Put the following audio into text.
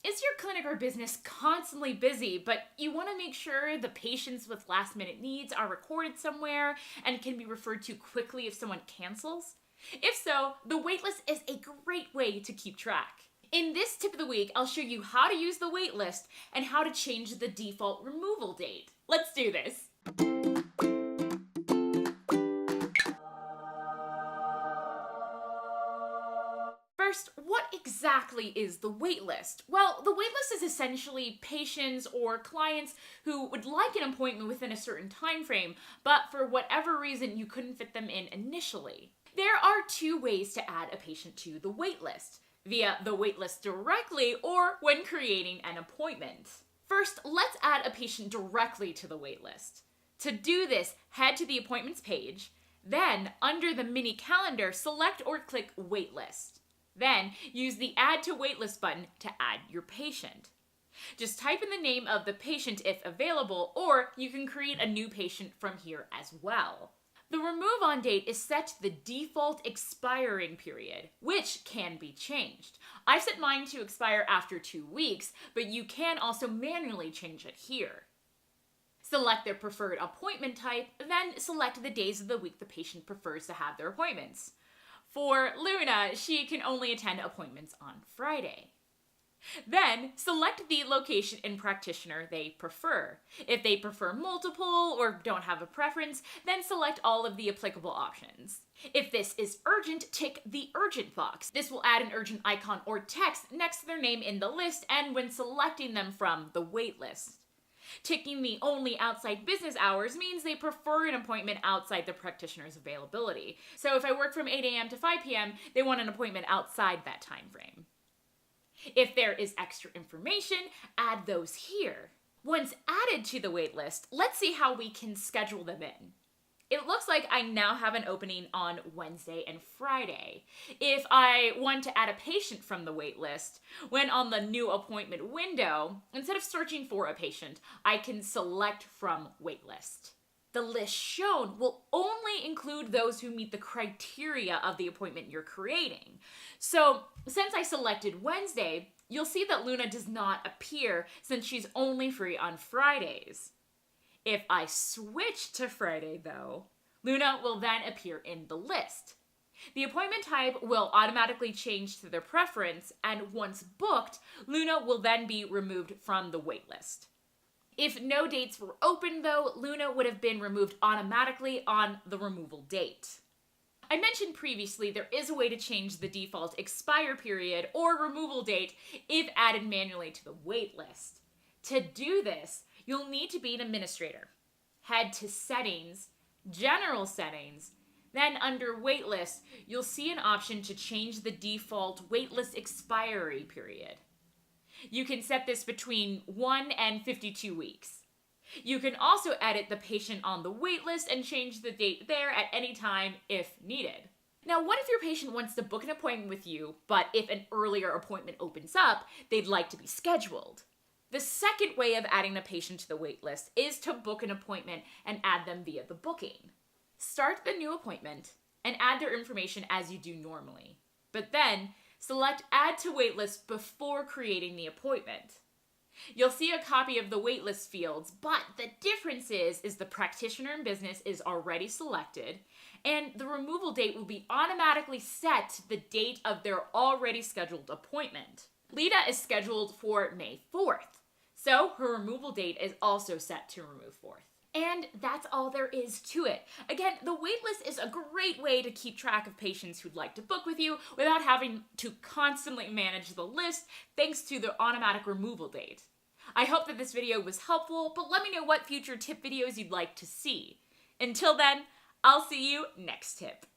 Is your clinic or business constantly busy, but you want to make sure the patients with last minute needs are recorded somewhere and can be referred to quickly if someone cancels? If so, the waitlist is a great way to keep track. In this tip of the week, I'll show you how to use the waitlist and how to change the default removal date. Let's do this. First, what exactly is the waitlist? Well, the waitlist is essentially patients or clients who would like an appointment within a certain time frame, but for whatever reason you couldn't fit them in initially. There are two ways to add a patient to the waitlist: via the waitlist directly or when creating an appointment. First, let's add a patient directly to the waitlist. To do this, head to the appointments page, then under the mini calendar, select or click waitlist. Then, use the Add to Waitlist button to add your patient. Just type in the name of the patient if available, or you can create a new patient from here as well. The remove on date is set to the default expiring period, which can be changed. I've set mine to expire after 2 weeks, but you can also manually change it here. Select their preferred appointment type, then select the days of the week the patient prefers to have their appointments. For Luna, she can only attend appointments on Friday. Then, select the location and practitioner they prefer. If they prefer multiple or don't have a preference, then select all of the applicable options. If this is urgent, tick the urgent box. This will add an urgent icon or text next to their name in the list and when selecting them from the waitlist. Ticking the only outside business hours means they prefer an appointment outside the practitioner's availability. So if I work from 8 a.m. to 5 p.m., they want an appointment outside that time frame. If there is extra information, add those here. Once added to the waitlist, let's see how we can schedule them in. It looks like I now have an opening on Wednesday and Friday. If I want to add a patient from the waitlist, when on the new appointment window, instead of searching for a patient, I can select from waitlist. The list shown will only include those who meet the criteria of the appointment you're creating. So, since I selected Wednesday, you'll see that Luna does not appear since she's only free on Fridays. If I switch to Friday, though, Luna will then appear in the list. The appointment type will automatically change to their preference, and once booked, Luna will then be removed from the waitlist. If no dates were open, though, Luna would have been removed automatically on the removal date. I mentioned previously there is a way to change the default expire period or removal date if added manually to the waitlist. To do this, you'll need to be an administrator. Head to Settings, General Settings, then under Waitlist, you'll see an option to change the default waitlist expiry period. You can set this between 1 and 52 weeks. You can also edit the patient on the waitlist and change the date there at any time if needed. Now, what if your patient wants to book an appointment with you, but if an earlier appointment opens up, they'd like to be scheduled? The second way of adding a patient to the waitlist is to book an appointment and add them via the booking. Start the new appointment and add their information as you do normally, but then select Add to Waitlist before creating the appointment. You'll see a copy of the waitlist fields, but the difference is the practitioner and business is already selected, and the removal date will be automatically set to the date of their already scheduled appointment. Lita is scheduled for May 4th. So her removal date is also set to remove 4th. And that's all there is to it. Again, the waitlist is a great way to keep track of patients who'd like to book with you without having to constantly manage the list thanks to the automatic removal date. I hope that this video was helpful, but let me know what future tip videos you'd like to see. Until then, I'll see you next tip.